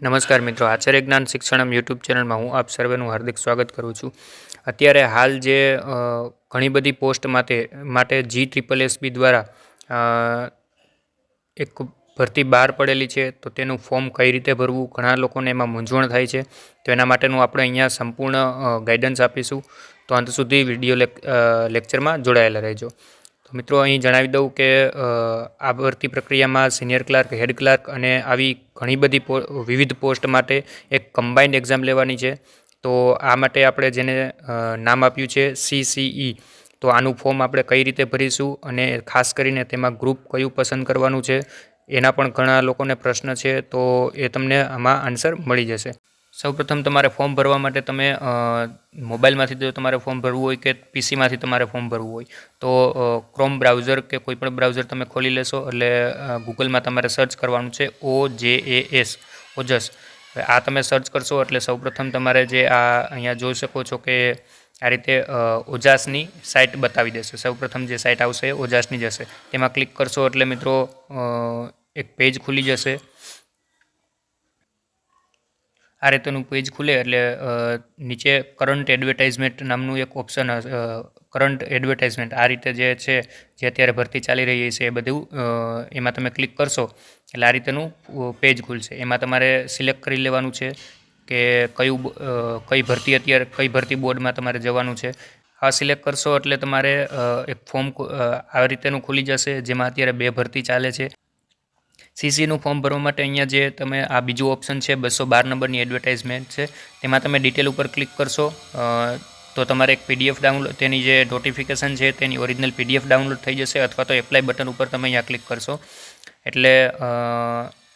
નમસ્કાર મિત્રો, આચાર્ય જ્ઞાન શિક્ષણમ યુટ્યુબ ચેનલમાં હું આપ સર્વેનું હાર્દિક સ્વાગત કરું છું. અત્યારે હાલ જે ઘણી બધી પોસ્ટ માટે GSSB દ્વારા એક ભરતી બહાર પડેલી છે, તો તેનું ફોર્મ કઈ રીતે ભરવું, ઘણા લોકોને એમાં મૂંઝવણ થાય છે. તો એના માટેનું આપણે અહીંયા સંપૂર્ણ ગાઈડન્સ આપીશું. તો અંત સુધી વિડીયો લેક્ચરમાં જોડાયેલા રહેજો. તો મિત્રો, અહીં જણાવી દઉં કે આ ભરતી પ્રક્રિયામાં સિનિયર ક્લાર્ક, હેડ ક્લાર્ક અને આવી ઘણી બધી વિવિધ પોસ્ટ માટે એક કમ્બાઇન્ડ એક્ઝામ લેવાની છે. તો આ માટે આપણે જેને નામ આપ્યું છે CCE, તો આનું ફોર્મ આપણે કઈ રીતે ભરીશું અને ખાસ કરીને તેમાં ગ્રુપ કયું પસંદ કરવાનું છે એના પણ ઘણા લોકોને પ્રશ્ન છે. તો એ તમને આમાં આન્સર મળી જશે. સૌપ્રથમ તમારે ફોર્મ ભરવા માટે તમે મોબાઈલમાંથી જો તમારે ફોર્મ ભરવું હોય કે પીસીમાંથી તમારે ફોર્મ ભરવું હોય તો ક્રોમ બ્રાઉઝર કે કોઈપણ બ્રાઉઝર તમે ખોલી લેશો. એટલે ગૂગલમાં તમારે સર્ચ કરવાનું છે OJAS, ઓજસ. આ તમે સર્ચ કરશો એટલે સૌપ્રથમ તમારે જે આ અહીંયા જોઈ શકો છો કે આ રીતે ઓજાસની સાઇટ બતાવી દેશે. સૌપ્રથમ જે સાઇટ આવશે એ ઓજાસની જશે. તેમાં ક્લિક કરશો એટલે મિત્રો એક પેજ ખુલી જશે. આ રીતનું પેજ ખુલે એટલે નીચે કરંટ એડવર્ટાઇઝમેન્ટ નામનું એક ઓપ્શન, કરંટ એડવર્ટાઇઝમેન્ટ આ રીતે જે છે, જે અત્યારે ભરતી ચાલી રહી છે એ બધું એમાં તમે ક્લિક કરશો એટલે આ રીતનું પેજ ખુલશે. એમાં તમારે સિલેક્ટ કરી લેવાનું છે કે કઈ ભરતી બોર્ડમાં તમારે જવાનું છે. આ સિલેક્ટ કરશો એટલે તમારે એક ફોર્મ આ રીતેનું ખુલી જશે, જેમાં અત્યારે 2 ભરતી ચાલે છે. CCનું ફોર્મ ભરવા માટે અહીંયા જે તમે આ બીજું ઓપ્શન છે 212 નંબરની એડવર્ટાઇઝમેન્ટ છે, તેમાં તમે ડિટેલ ઉપર ક્લિક કરશો તો તમારે એક PDF ડાઉનલોડ, તેની જે નોટિફિકેશન છે તેની ઓરિજિનલ PDF ડાઉનલોડ થઈ જશે. અથવા તો એપ્લાય બટન ઉપર તમે અહીંયા ક્લિક કરશો એટલે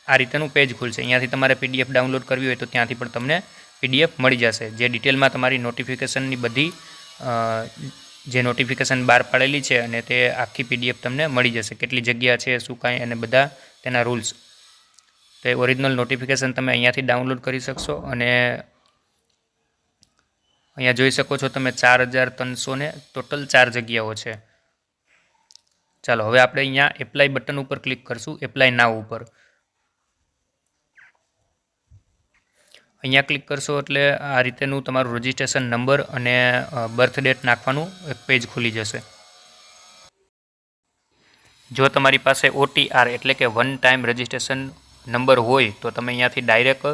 આ રીતનું પેજ ખુલશે. અહીંયાથી તમારે PDF ડાઉનલોડ કરવી હોય તો ત્યાંથી પણ તમને PDF મળી જશે, જે ડિટેલમાં તમારી નોટિફિકેશનની બધી જે નોટિફિકેશન બહાર પાડેલી છે અને તે આખી PDF તમને મળી જશે, કેટલી જગ્યા છે, શું કાંઈ, અને બધા તેના રૂલ્સ. તો એ ઓરિજિનલ નોટિફિકેશન તમે અહીંયાથી ડાઉનલોડ કરી શકશો. અને અહીંયા જોઈ શકો છો તમે 4300 ટોટલ 4 જગ્યાઓ છે. ચાલો હવે આપણે અહીંયા એપ્લાય બટન ઉપર ક્લિક કરશું, એપ્લાય નાવ ઉપર. અહીંયા ક્લિક કરશો એટલે આ રીતેનું તમારું રજિસ્ટ્રેશન નંબર અને બર્થ ડેટ નાખવાનું એક પેજ ખુલી જશે. જો તમારી પાસે OTR એટલે કે વન ટાઈમ રજિસ્ટ્રેશન નંબર હોય તો તમે અહીંયાથી ડાયરેક્ટ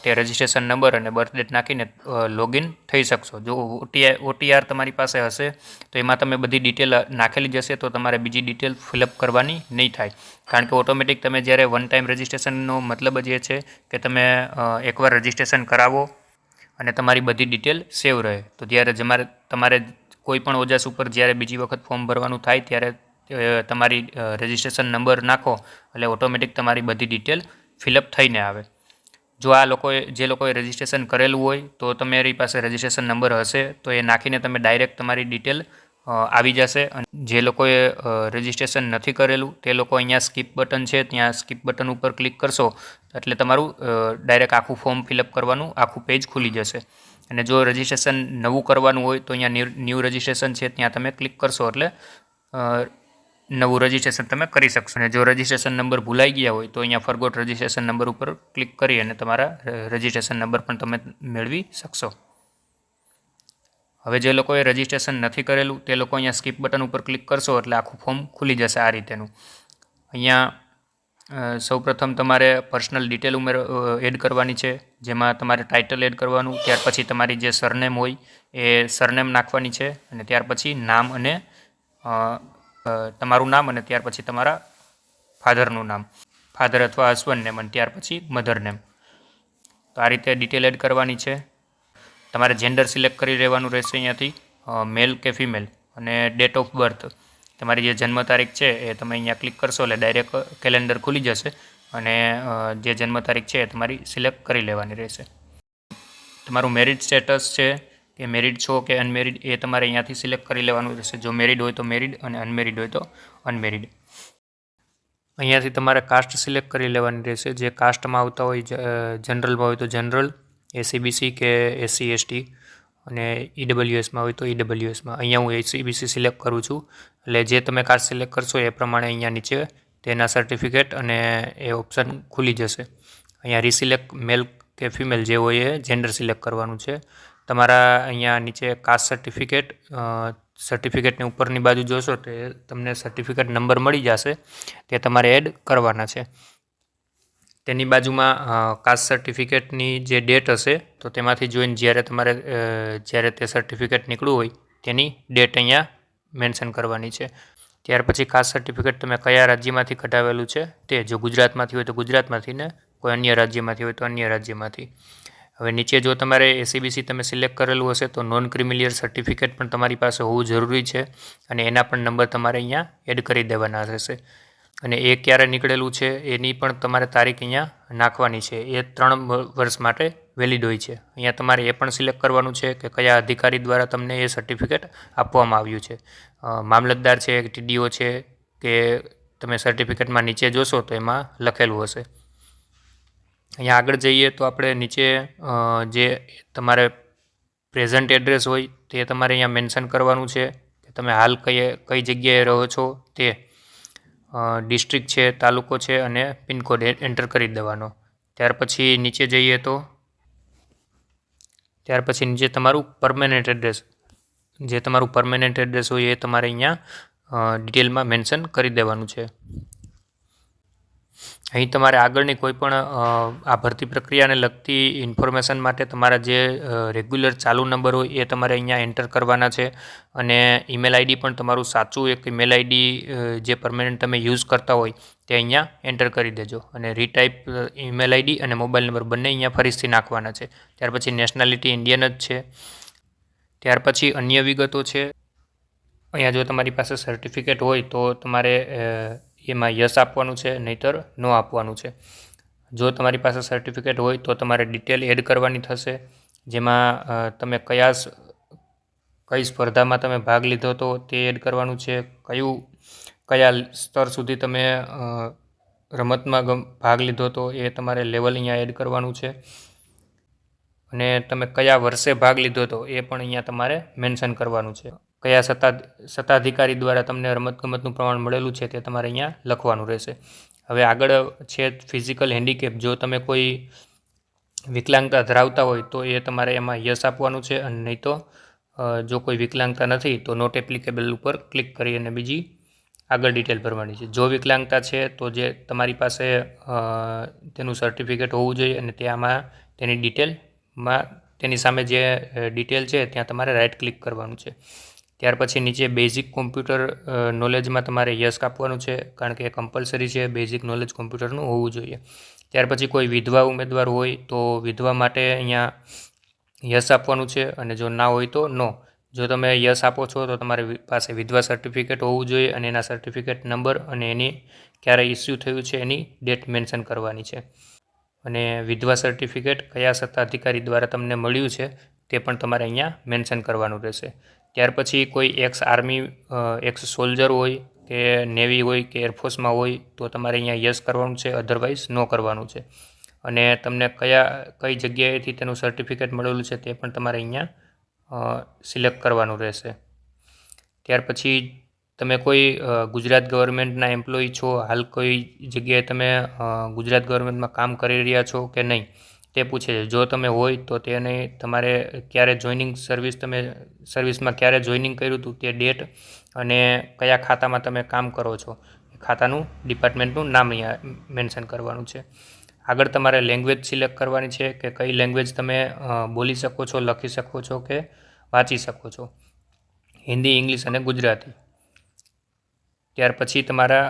તે રજિસ્ટ્રેશન નંબર અને બર્થ ડેટ નાખીને લોગિન થઈ શકશો. જો OTR તમારી પાસે હશે તો એમાં તમે બધી ડિટેલ નાખેલી જશે, તો તમારે બીજી ડિટેલ ફિલઅપ કરવાની નહીં થાય. કારણ કે ઓટોમેટિક તમે જ્યારે વન ટાઈમ રજિસ્ટ્રેશનનો મતલબ જ એ છે કે તમે એકવાર રજિસ્ટ્રેશન કરાવો અને તમારી બધી ડિટેલ સેવ રહે. તો જ્યારે તમારે કોઈ પણ ઓજાસ ઉપર જ્યારે બીજી વખત ફોર્મ ભરવાનું થાય ત્યારે તમારી રજિસ્ટ્રેશન નંબર નાખો એટલે ઓટોમેટિક તમારી બધી ડિટેલ ફિલઅપ થઈને આવે. જો જે લોકોએ રજિસ્ટ્રેશન કરેલું હોય તો તમારી પાસે રજિસ્ટ્રેશન નંબર હશે તો એ નાખીને તમે ડાયરેક્ટ તમારી ડિટેલ આવી જશે. અને જે લોકોએ રજિસ્ટ્રેશન નથી કરેલું તે લોકો અહીંયા સ્કીપ બટન છે, ત્યાં સ્કીપ બટન ઉપર ક્લિક કરશો એટલે તમારું ડાયરેક્ટ આખું ફોર્મ ફિલઅપ કરવાનું આખું પેજ ખુલી જશે. અને જો રજિસ્ટ્રેશન નવું કરવાનું હોય તો અહીંયા ન્યૂ રજિસ્ટ્રેશન છે, ત્યાં તમે ક્લિક કરશો એટલે નવું રજિસ્ટ્રેશન તમે કરી શકશો. અને જો રજિસ્ટ્રેશન નંબર ભૂલાઈ ગયા હોય તો અહીંયા ફરગોટ રજિસ્ટ્રેશન નંબર ઉપર ક્લિક કરી અને તમારા રજિસ્ટ્રેશન નંબર પણ તમે મેળવી શકશો. હવે જે લોકોએ રજિસ્ટ્રેશન નથી કરેલું તે લોકો અહીંયા સ્કીપ બટન ઉપર ક્લિક કરશો એટલે આખું ફોર્મ ખુલી જશે આ રીતેનું. અહીંયા સૌપ્રથમ તમારે પર્સનલ ડિટેલ એડ કરવાની છે, જેમાં તમારે ટાઇટલ એડ કરવાનું, ત્યાર પછી તમારી જે સરનેમ હોય એ સરનેમ નાખવાની છે, અને ત્યાર પછી નામ અને તમારું નામ, અને ત્યાર પછી તમારા ફાધરનું નામ, ફાધર અથવા હસબન્ડ નેમ, અને ત્યાર પછી મધર નેમ. તો આ રીતે ડિટેલ એડ કરવાની છે. તમારે જેન્ડર સિલેક્ટ કરી લેવાનું રહેશે અહીંયાથી, મેલ કે ફિમેલ, અને ડેટ ઓફ બર્થ, તમારી જે જન્મ તારીખ છે એ તમે અહીંયા ક્લિક કરશો એટલે ડાયરેક્ટ કેલેન્ડર ખુલી જશે. અને જે જન્મ તારીખ છે એ તમારી સિલેક્ટ કરી લેવાની રહેશે. તમારું મેરિડ સ્ટેટસ છે કે મેરિડ છો કે અનમેરિડ એ તમારે અહીંયાથી સિલેક્ટ કરી લેવાનું રહેશે. જો મેરિડ હોય તો મેરિડ અને અનમેરિડ હોય તો અનમેરિડ. અહીંયાથી તમારે કાસ્ટ સિલેક્ટ કરી લેવાની રહેશે. જે કાસ્ટમાં આવતા હોય, જનરલમાં હોય તો જનરલ, SCBC કે SC ST, અને EWSમાં હોય તો EWSમાં. અહીંયા હું SCBC સિલેક્ટ કરું છું. એટલે જે તમે કાસ્ટ સિલેક્ટ કરશો એ પ્રમાણે અહીંયા નીચે તેના સર્ટિફિકેટ અને એ ઓપ્શન ખુલી જશે. અહીંયા રિસિલેક્ટ મેલ કે ફિમેલ જે હોય એ જેન્ડર સિલેક્ટ કરવાનું છે. તમારા અહીંયા નીચે કાસ્ટ સર્ટિફિકેટની ઉપરની બાજુ જોશો તો તમને સર્ટિફિકેટ નંબર મળી જશે, તે તમારે એડ કરવાના છે. તેની બાજુમાં કાસ્ટ સર્ટિફિકેટની જે ડેટ હશે તો તેમાંથી જોઈને જ્યારે તે સર્ટિફિકેટ નીકળ્યું હોય તેની ડેટ અહીંયા મેન્શન કરવાની છે. ત્યાર પછી કાસ્ટ સર્ટિફિકેટ તમે કયા રાજ્યમાંથી કઢાવેલું છે તે, જો ગુજરાતમાંથી હોય તો ગુજરાતમાંથી ને કોઈ અન્ય રાજ્યમાંથી હોય તો અન્ય રાજ્યમાંથી. હવે નીચે જો તમારે એસીબીસી તમે સિલેક્ટ કરેલું હશે તો નોન ક્રિમિલિયર સર્ટિફિકેટ પણ તમારી પાસે હોવું જરૂરી છે અને એના પણ નંબર તમારે અહીંયા એડ કરી દેવાના રહેશે. અને એ ક્યારે નીકળેલું છે એની પણ તમારે તારીખ અહીંયા નાખવાની છે. એ 3 વર્ષ માટે વેલિડ હોય છે. અહીંયા તમારે એ પણ સિલેક્ટ કરવાનું છે કે કયા અધિકારી દ્વારા તમને એ સર્ટિફિકેટ આપવામાં આવ્યું છે. મામલતદાર છે, ટીડીઓ છે, કે તમે સર્ટિફિકેટમાં નીચે જોશો તો એમાં લખેલું હશે. અહીંયા આગળ જઈએ તો આપણે નીચે જે તમારે પ્રેઝન્ટ એડ્રેસ હોય તે તમારે અહીંયા મેન્શન કરવાનું છે કે તમે હાલ કઈ જગ્યાએ રહો છો તે, ડિસ્ટ્રિક્ટ છે, તાલુકો છે અને પિનકોડ એન્ટર કરી દેવાનો. ત્યાર પછી નીચે તમારું પરમેનન્ટ એડ્રેસ, જે તમારું પરમેનન્ટ એડ્રેસ હોય એ તમારે અહીંયા ડિટેલમાં મેન્શન કરી દેવાનું છે. અહીં તમારે આગળની કોઈ પણ આ ભરતી પ્રક્રિયાને લગતી ઇન્ફોર્મેશન માટે તમારા જે રેગ્યુલર ચાલુ નંબર હોય એ તમારે અહીંયા એન્ટર કરવાના છે. અને ઈમેલ આઈડી પણ તમારું સાચું એક ઈમેલ આઈડી જે પરમેનન્ટ તમે યુઝ કરતા હોય તે અહીંયા એન્ટર કરી દેજો. અને રીટાઈપ ઈમેલ આઈડી અને મોબાઈલ નંબર બંને અહીંયા ફરીથી નાખવાના છે. ત્યાર પછી નેશનાલિટી ઇન્ડિયન જ છે. ત્યાર પછી અન્ય વિગતો છે. અહીંયા જો તમારી પાસે સર્ટિફિકેટ હોય તો તમારે એમાં યસ આપવાનું છે, નહીંતર નો આપવાનું છે. જો તમારી પાસે સર્ટિફિકેટ હોય તો તમારે ડિટેલ એડ કરવાની થશે, જેમાં તમે કઈ સ્પર્ધામાં તમે ભાગ લીધો હતો તે એડ કરવાનું છે, કયા સ્તર સુધી તમે રમતમાં ભાગ લીધો હતો એ તમારે લેવલ અહીંયા એડ કરવાનું છે. અને તમે કયા વર્ષે ભાગ લીધો હતો એ પણ અહીંયા તમારે મેન્શન કરવાનું છે. કયા સત્તાધિકારી દ્વારા તમને રમતગમતનું પ્રમાણ મળેલું છે તે તમારે અહીંયા લખવાનું રહેશે. હવે આગળ છે ફિઝિકલ હેન્ડીકેપ. જો તમે કોઈ વિકલાંગતા ધરાવતા હોય તો એ તમારે એમાં યસ આપવાનું છે, અને નહીં તો જો કોઈ વિકલાંગતા નથી તો નોટ એપ્લિકેબલ ઉપર ક્લિક કરી અને બીજી આગળ ડિટેલ ભરવાની છે. જો વિકલાંગતા છે તો જે તમારી પાસે તેનું સર્ટિફિકેટ હોવું જોઈએ અને તેમાં તેની ડિટેલમાં તેની સામે જે ડિટેલ છે ત્યાં તમારે રાઇટ ક્લિક કરવાનું છે. ત્યાર પછી નીચે બેઝિક કોમ્પ્યુટર નોલેજમાં તમારે યસ આપવાનું છે, કારણ કે એ કમ્પલસરી છે, બેઝિક નોલેજ કોમ્પ્યુટરનું હોવું જોઈએ. ત્યાર પછી કોઈ વિધવા ઉમેદવાર હોય તો વિધવા માટે અહીંયા યસ આપવાનું છે, અને જો ના હોય તો નો. જો તમે યસ આપો છો તો તમારી પાસે વિધવા સર્ટિફિકેટ હોવું જોઈએ અને એના સર્ટિફિકેટ નંબર અને એની ક્યારે ઇસ્યુ થયું છે એની ડેટ મેન્શન કરવાની છે. અને વિધવા સર્ટિફિકેટ કયા સત્તાધિકારી દ્વારા તમને મળ્યું છે તે પણ તમારે અહીંયા મેન્શન કરવાનું રહેશે. ત્યાર પછી કોઈ એક્સ સોલ્જર હોય કે નેવી હોય કે એરફોર્સમાં હોય તો તમારે અહીંયા યસ કરવાનું છે, અધરવાઇઝ નો કરવાનું છે. અને તમને કઈ જગ્યાએથી તેનું સર્ટિફિકેટ મળેલું છે તે પણ તમારે અહીંયા સિલેક્ટ કરવાનું રહેશે. ત્યાર પછી તમે કોઈ ગુજરાત ગવર્મેન્ટના એમ્પ્લોયી છો, હાલ કોઈ જગ્યાએ તમે ગુજરાત ગવર્મેન્ટમાં કામ કરી રહ્યા છો કે નહીં તે પૂછે છે. જો તમે હોય તો તેને તમારે ક્યારે સર્વિસમાં ક્યારે જોઈનિંગ કર્યું હતું તે ડેટ અને કયા ખાતામાં તમે કામ કરો છો એ ખાતાનું ડિપાર્ટમેન્ટનું નામ અહીંયા મેન્શન કરવાનું છે. આગળ તમારે લેંગ્વેજ સિલેક્ટ કરવાની છે કે કઈ લેંગ્વેજ તમે બોલી શકો છો, લખી શકો છો કે વાંચી શકો છો, હિન્દી, ઇંગ્લિશ અને ગુજરાતી. ત્યાર પછી તમારા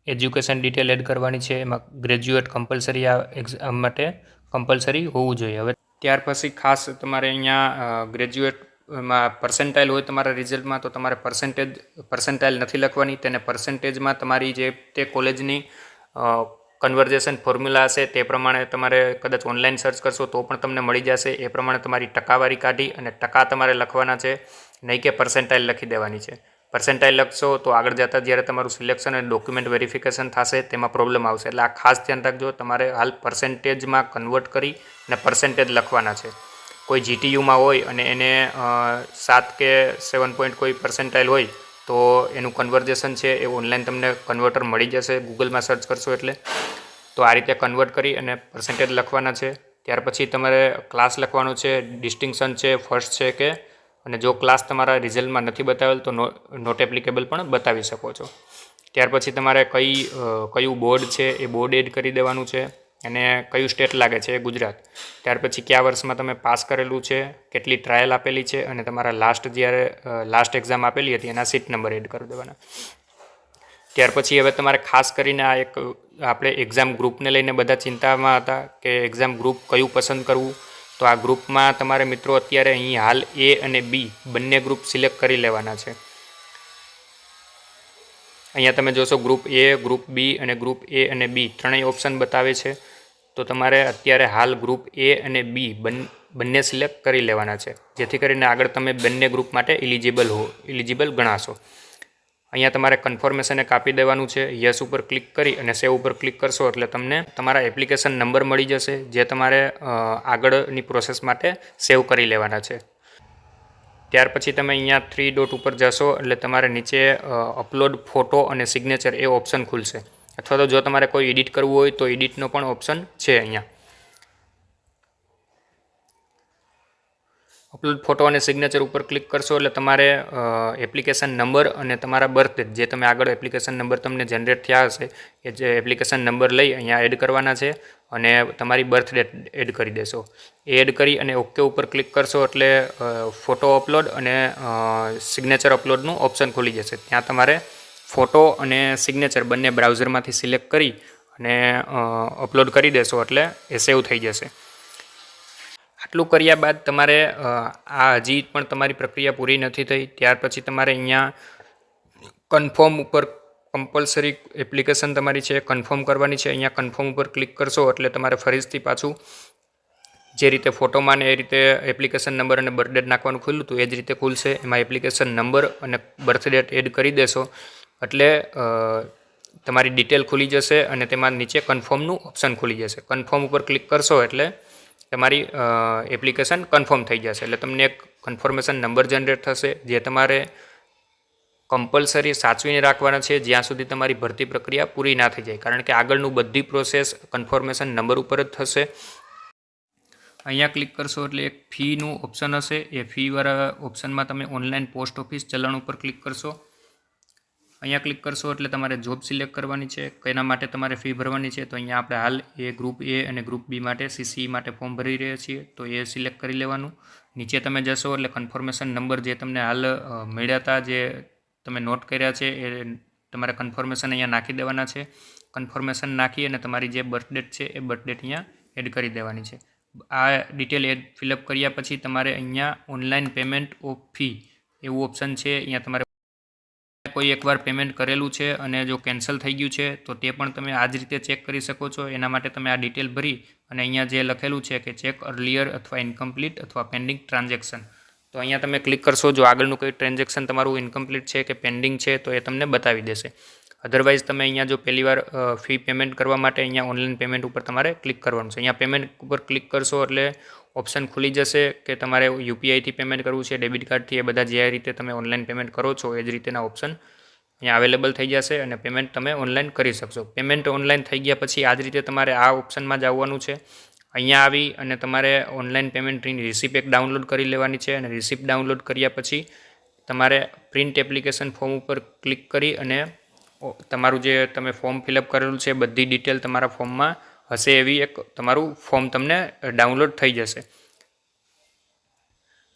એજ્યુકેશન ડિટેલ એડ કરવાની છે. એમાં ગ્રેજ્યુએટ કમ્પલસરી આ એક્ઝામ માટે કમ્પલસરી હોવું જોઈએ. હવે ત્યાર પછી ખાસ તમારે અહીંયા ગ્રેજ્યુએટમાં પર્સન્ટાઇલ હોય તમારા રિઝલ્ટમાં તો તમારે પર્સન્ટાઇલ નથી લખવાની. તેને પર્સન્ટેજમાં તમારી જે તે કોલેજની કન્વર્ઝેશન ફોર્મ્યુલા હશે તે પ્રમાણે તમારે કદાચ ઓનલાઈન સર્ચ કરશો તો પણ તમને મળી જશે. એ પ્રમાણે તમારી ટકાવારી કાઢી અને ટકા તમારે લખવાના છે, નહીં કે પર્સન્ટાઇલ લખી દેવાની છે. પર્સન્ટાઇલ લખશો તો આગળ જતાં જ્યારે તમારું સિલેક્શન અને ડોક્યુમેન્ટ વેરિફિકેશન થશે તેમાં પ્રોબ્લેમ આવશે. એટલે આ ખાસ ધ્યાન રાખજો. તમારે હાલ પર્સન્ટેજમાં કન્વર્ટ કરી અને પર્સન્ટેજ લખવાના છે. કોઈ જીટીયુમાં હોય અને એને 7 કે 7 પોઈન્ટ કોઈ પર્સન્ટાઇલ હોય તો એનું કન્વર્ઝેશન છે એ ઓનલાઈન તમને કન્વર્ટર મળી જશે, ગૂગલમાં સર્ચ કરશો એટલે. તો આ રીતે કન્વર્ટ કરી અને પર્સન્ટેજ લખવાના છે. ત્યાર પછી તમારે ક્લાસ લખવાનો છે, ડિસ્ટિંક્શન છે, ફર્સ્ટ છે કે, અને જો ક્લાસ તમારા રિઝલ્ટમાં નથી બતાવેલ તો નોટ એપ્લિકેબલ પણ બતાવી શકો છો. ત્યાર પછી તમારે કયું બોર્ડ છે એ બોર્ડ એડ કરી દેવાનું છે, અને કયું સ્ટેટ લાગે છે એ ગુજરાત. ત્યાર પછી કયા વર્ષમાં તમે પાસ કરેલું છે, કેટલી ટ્રાયલ આપેલી છે, અને તમારા લાસ્ટ એક્ઝામ આપેલી હતી એના સીટ નંબર એડ કરી દેવાના. ત્યાર પછી હવે તમારે ખાસ કરીને આ એક આપણે એક્ઝામ ગ્રુપને લઈને બધા ચિંતામાં હતા કે એક્ઝામ ગ્રુપ કયું પસંદ કરવું. તો આ ગ્રુપમાં તમારે મિત્રો અત્યારે અહીં હાલ A અને B બંને ગ્રુપ સિલેક્ટ કરી લેવાના છે. અહીંયા તમે જોશો ગ્રુપ A, ગ્રુપ B અને ગ્રુપ A અને B ત્રણેય ઓપ્શન બતાવે છે. તો તમારે અત્યારે હાલ ગ્રુપ A અને B બંને સિલેક્ટ કરી લેવાના છે, જેથી કરીને આગળ તમે બંને ગ્રુપ માટે ઇલિજિબલ ગણાશો. અહીંયા તમારે કન્ફર્મેશન કાપી દેવાનું છે. યસ ઉપર ક્લિક કરી અને સેવ ઉપર ક્લિક કરશો એટલે તમને તમારા એપ્લિકેશન નંબર મળી જશે, જે તમારે આગળની પ્રોસેસ માટે સેવ કરી લેવાના છે. ત્યાર પછી તમે અહીંયા 3 ડોટ ઉપર જશો એટલે તમારે નીચે અપલોડ ફોટો અને સિગ્નેચર એ ઓપ્શન ખુલશે, અથવા તો જો તમારે કોઈ એડિટ કરવું હોય તો એડિટનો પણ ઓપ્શન છે. અહીંયા અપલોડ ફોટો અને સિગ્નેચર ઉપર ક્લિક કરશો એટલે તમારે એપ્લિકેશન નંબર અને તમારા બર્થ ડેટ, જે તમે આગળ એપ્લિકેશન નંબર તમને જનરેટ થયા હશે એ જે એપ્લિકેશન નંબર લઈ અહીંયા એડ કરવાના છે, અને તમારી બર્થ ડેટ એડ કરી દેશો. એડ કરી અને ઓકે ઉપર ક્લિક કરશો એટલે ફોટો અપલોડ અને સિગ્નેચર અપલોડનું ઓપ્શન ખુલી જશે. ત્યાં તમારે ફોટો અને સિગ્નેચર બંને બ્રાઉઝરમાંથી સિલેક્ટ કરી અને અપલોડ કરી દેશો એટલે એ સેવ થઈ જશે. આટલું કર્યા બાદ તમારે આ હજી પણ તમારી પ્રક્રિયા પૂરી નથી થઈ. ત્યાર પછી તમારે અહીંયા કન્ફર્મ ઉપર કમ્પલસરી એપ્લિકેશન તમારી છે કન્ફર્મ કરવાની છે. અહીંયા કન્ફર્મ ઉપર ક્લિક કરશો એટલે તમારે ફરીથી પાછું જે રીતે ફોટોમાં ને એ રીતે એપ્લિકેશન નંબર અને બર્થ ડેટ નાખવાનું ખુલ્લું હતું એ જ રીતે ખુલશે. એમાં એપ્લિકેશન નંબર અને બર્થ ડેટ એડ કરી દેશો એટલે તમારી ડિટેલ ખુલી જશે, અને તેમાં નીચે કન્ફર્મનું ઓપ્શન ખુલી જશે. કન્ફર્મ ઉપર ક્લિક કરશો એટલે તમારી એપ્લિકેશન કન્ફર્મ થઈ જશે. એટલે તમને એક કન્ફર્મેશન નંબર જનરેટ થશે, જે તમારે કમ્પલસરી સાચવીને રાખવાના છે જ્યાં સુધી તમારી ભરતી પ્રક્રિયા પૂરી ના થઈ જાય, કારણ કે આગળનું બધી પ્રોસેસ કન્ફર્મેશન નંબર ઉપર જ થશે. અહીંયા ક્લિક કરશો એટલે એક ફીનું ઓપ્શન હશે. એ ફીવાળા ઓપ્શનમાં તમે ઓનલાઈન પોસ્ટ ઓફિસ ચલણ ઉપર ક્લિક કરશો. અહીંયા ક્લિક કરશો એટલે તમારે જોબ સિલેક્ટ કરવાની છે, કેના માટે તમારે ફી ભરવાની છે. તો અહીંયા આપણે હાલ ગ્રુપ A અને ગ્રુપ B માટે CCE માટે ફોર્મ ભરી રહ્યા છીએ, તો એ સિલેક્ટ કરી લેવાનું. નીચે તમે જશો એટલે કન્ફર્મેશન નંબર જે તમને હાલ મળ્યા હતા, જે તમે નોટ કર્યા છે, એ તમારે કન્ફર્મેશન અહીંયા નાખી દેવાના છે. કન્ફર્મેશન નાખી અને તમારી જે બર્થ ડેટ છે એ બર્થ ડેટ અહીંયા એડ કરી દેવાની છે. આ ડિટેલ ફિલઅપ કર્યા પછી તમારે અહીંયા ઓનલાઈન પેમેન્ટ ઓફ ફી એવું ઓપ્શન છે. અહીંયા તમારે કોઈ એકવાર પેમેન્ટ કરેલું છે અને જો કેન્સલ થઈ ગયું છે તો તે પણ તમે આ જ રીતે ચેક કરી શકો છો. એના માટે તમે આ ડિટેલ ભરી અને અહીંયા જે લખેલું છે કે ચેક અર્લિયર અથવા ઇનકમ્પ્લીટ અથવા પેન્ડિંગ ટ્રાન્ઝેક્શન, તો અહીંયા તમે ક્લિક કરશો. જો આગળનું કોઈ ટ્રાન્ઝેક્શન તમારું ઇનકમ્પ્લીટ છે કે પેન્ડિંગ છે તો એ તમને બતાવી દેશે. અધરવાઇઝ તમે અહીંયા જો પહેલીવાર ફી પેમેન્ટ કરવા માટે અહીંયા ઓનલાઈન પેમેન્ટ ઉપર તમારે ક્લિક કરવાનું છે. અહીંયા પેમેન્ટ ઉપર ક્લિક કરશો એટલે ઓપ્શન ખુલી જશે કે તમારે UPIથી પેમેન્ટ કરવું છે, ડેબિટ કાર્ડથી, એ બધા જે રીતે તમે ઓનલાઈન પેમેન્ટ કરો છો એ જ રીતેના ઓપ્શન અહીંયા અવેલેબલ થઈ જશે અને પેમેન્ટ તમે ઓનલાઈન કરી શકશો. પેમેન્ટ ઓનલાઈન થઈ ગયા પછી આ જ રીતે તમારે આ ઓપ્શનમાં જ આવવાનું છે. અહીંયા આવી અને તમારે ઓનલાઈન પેમેન્ટની રિસિપ્ટ એક ડાઉનલોડ કરી લેવાની છે, અને રિસિપ્ટ ડાઉનલોડ કર્યા પછી તમારે પ્રિન્ટ એપ્લિકેશન ફોર્મ ઉપર ક્લિક કરી અને તમારું જે તમે ફોર્મ ફિલઅપ કરેલું છે બધી ડિટેલ તમારા ફોર્મમાં હશે એવી એક તમારું ફોર્મ તમને ડાઉનલોડ થઈ જશે.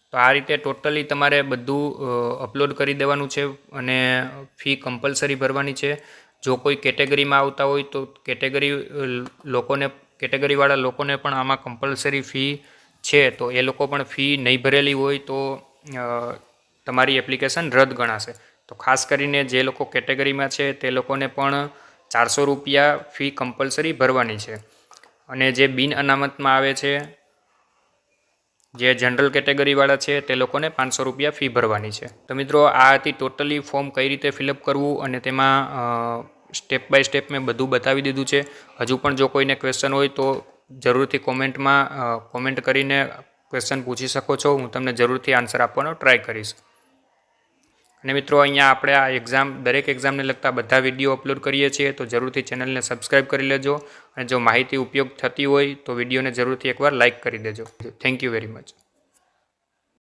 તો આ રીતે ટોટલી તમારે બધું અપલોડ કરી દેવાનું છે અને ફી કમ્પલસરી ભરવાની છે. જો કોઈ કેટેગરીમાં આવતા હોય તો કેટેગરીવાળા લોકોને પણ આમાં કમ્પલસરી ફી છે, તો એ લોકો પણ ફી નહીં ભરેલી હોય તો તમારી એપ્લિકેશન રદ ગણાશે. તો ખાસ કરીને જે લોકો કેટેગરીમાં છે તે લોકોને પણ 400 રૂપિયા ફી કમ્પલસરી ભરવાની છે, અને જે બિન અનામતમાં આવે છે, જે જનરલ કેટેગરીવાળા છે તે લોકોને 500 રૂપિયા ફી ભરવાની છે. તો મિત્રો આ હતી ટોટલી ફોર્મ કઈ રીતે ફિલઅપ કરવું, અને તેમાં સ્ટેપ બાય સ્ટેપ મેં બધું બતાવી દીધું છે. હજુ પણ જો કોઈને ક્વેશ્ચન હોય તો જરૂરથી કોમેન્ટ કરીને ક્વેશ્ચન પૂછી શકો છો. હું તમને જરૂરથી આન્સર આપવાનો ટ્રાય કરીશ. અને મિત્રો અહીંયા આપણે આ દરેક એક્ઝામને લગતા બધા વિડીયો અપલોડ કરીએ છીએ, તો જરૂરથી ચેનલને સબસ્ક્રાઈબ કરી લેજો અને જો માહિતી ઉપયોગ થતી હોય તો વિડીયોને જરૂરથી એકવાર લાઇક કરી દેજો. Thank you very much.